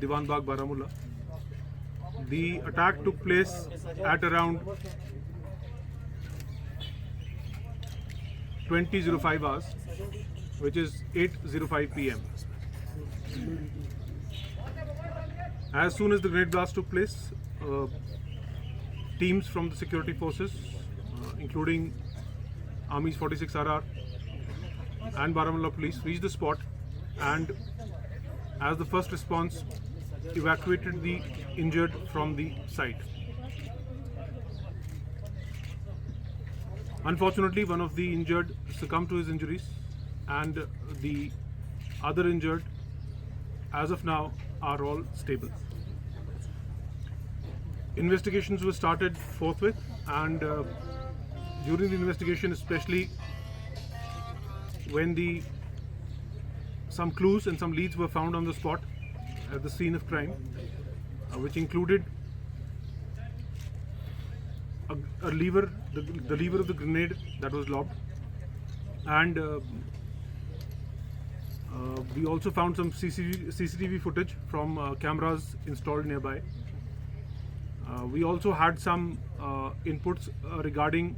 Diwan Bagh, Baramulla. The attack took place at around 20:05 hours, which is 8:05 p.m. As soon as the grenade blast took place, teams from the security forces, including Army's 46 RR and Baramulla police, reached the spot and, as the first response, evacuated the injured from the site. Unfortunately, one of the injured succumbed to his injuries, and the other injured, as of now, are all stable. Investigations were started forthwith, and during the investigation, especially when some clues and some leads were found on the spot at the scene of crime, which included a lever, the lever of the grenade that was lobbed, and we also found some CCTV footage from cameras installed nearby. We also had some inputs regarding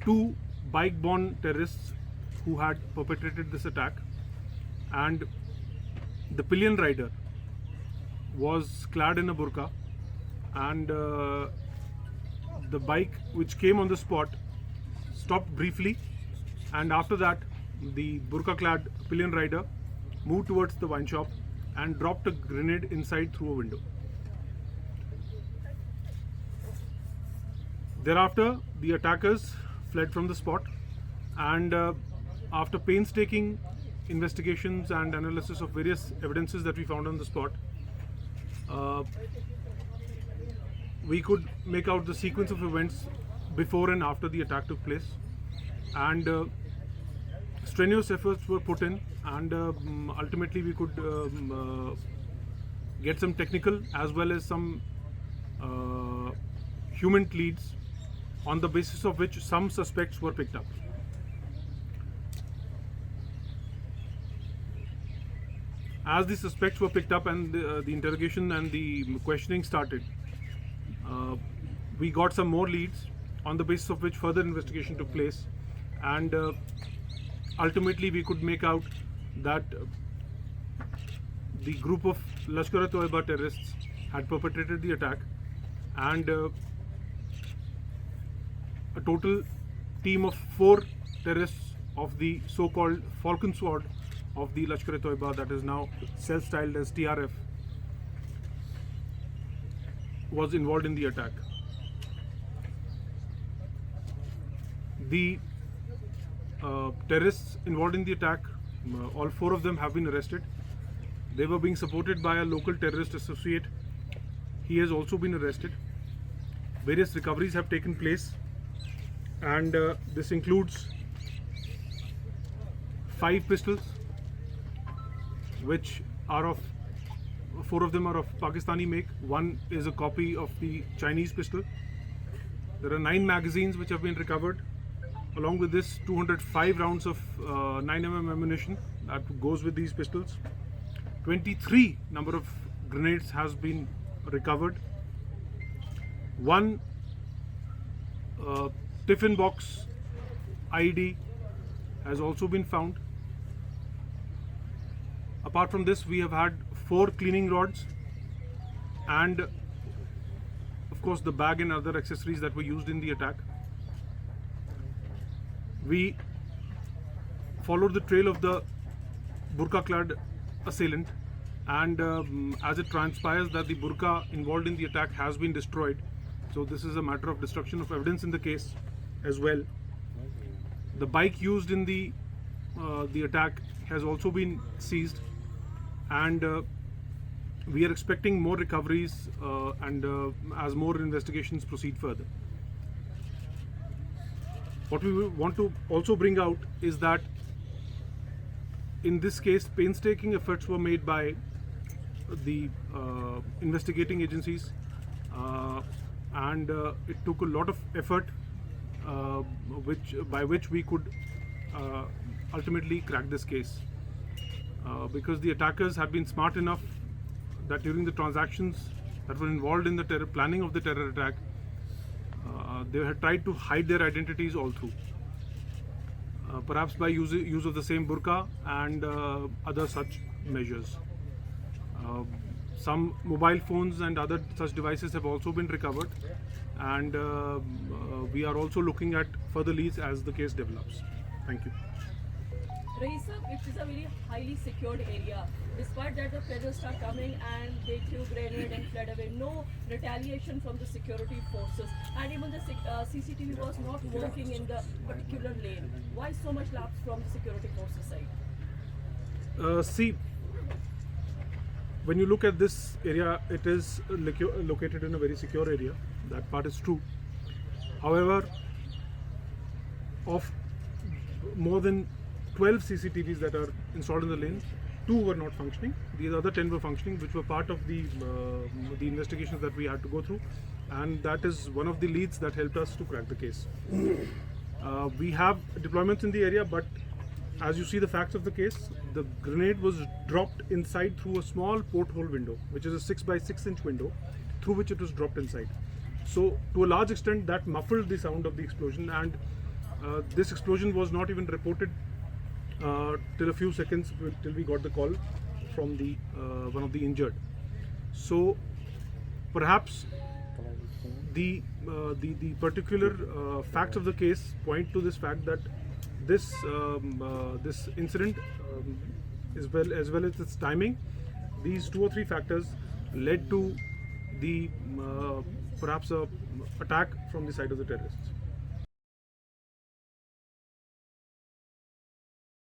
two bike-borne terrorists who had perpetrated this attack, and the pillion rider was clad in a burqa, and the bike which came on the spot stopped briefly, and after that the burqa-clad pillion rider moved towards the wine shop and dropped a grenade inside through a window. Thereafter, the attackers fled from the spot, and after painstaking investigations and analysis of various evidences that we found on the spot, we could make out the sequence of events before and after the attack took place, and strenuous efforts were put in, and ultimately we could get some technical as well as some human leads, on the basis of which some suspects were picked up. As the suspects were picked up and the interrogation and the questioning started, we got some more leads, on the basis of which further investigation took place, and ultimately we could make out that the group of Lashkar-e-Toiba terrorists had perpetrated the attack, and a total team of 4 terrorists of the so-called Falcon Squad of the Lashkar-e-Toiba, that is now self-styled as TRF, was involved in the attack. The terrorists involved in the attack, all 4 of them have been arrested. They were being supported by a local terrorist associate. He has also been arrested. Various recoveries have taken place, and this includes 5 pistols, which are of 4 of them are of Pakistani make. 1 is a copy of the Chinese pistol. There are 9 magazines which have been recovered. Along with this, 205 rounds of 9mm ammunition that goes with these pistols. 23 number of grenades has been recovered. 1 tiffin box IED has also been found. Apart from this, we have had 4 cleaning rods, and of course the bag and other accessories that were used in the attack. We followed the trail of the burqa-clad assailant, and as it transpires that the burqa involved in the attack has been destroyed, so this is a matter of destruction of evidence in the case as well. The bike used in the attack has also been seized, and we are expecting more recoveries and as more investigations proceed further. What we want to also bring out is that in this case, painstaking efforts were made by the investigating agencies, and it took a lot of effort by which we could ultimately crack this case, because the attackers had been smart enough that during the transactions that were involved in the planning of the terror attack, they had tried to hide their identities all through. Perhaps by use of the same burqa and other such measures. Some mobile phones and other such devices have also been recovered, and we are also looking at further leads as the case develops. Thank you. Raisa, it is a very highly secured area. Despite that, the terrorists are coming and they threw grenade and fled away. No retaliation from the security forces, and even the CCTV was not working in the particular lane. Why so much lapse from the security forces side? See, when you look at this area, it is located in a very secure area. That part is true. However, of more than 12 CCTVs that are installed in the lane, 2 were not functioning. These other 10 were functioning, which were part of the investigations that we had to go through, and that is one of the leads that helped us to crack the case. We have deployments in the area, but as you see the facts of the case, the grenade was dropped inside through a small porthole window, which is a 6 by 6 inch window, through which it was dropped inside. So to a large extent, that muffled the sound of the explosion, and this explosion was not even reported till a few seconds till we got the call from the one of the injured. So perhaps the particular facts of the case point to this fact that this this incident, as well as its timing, these 2 or 3 factors led to the perhaps a attack from the side of the terrorists.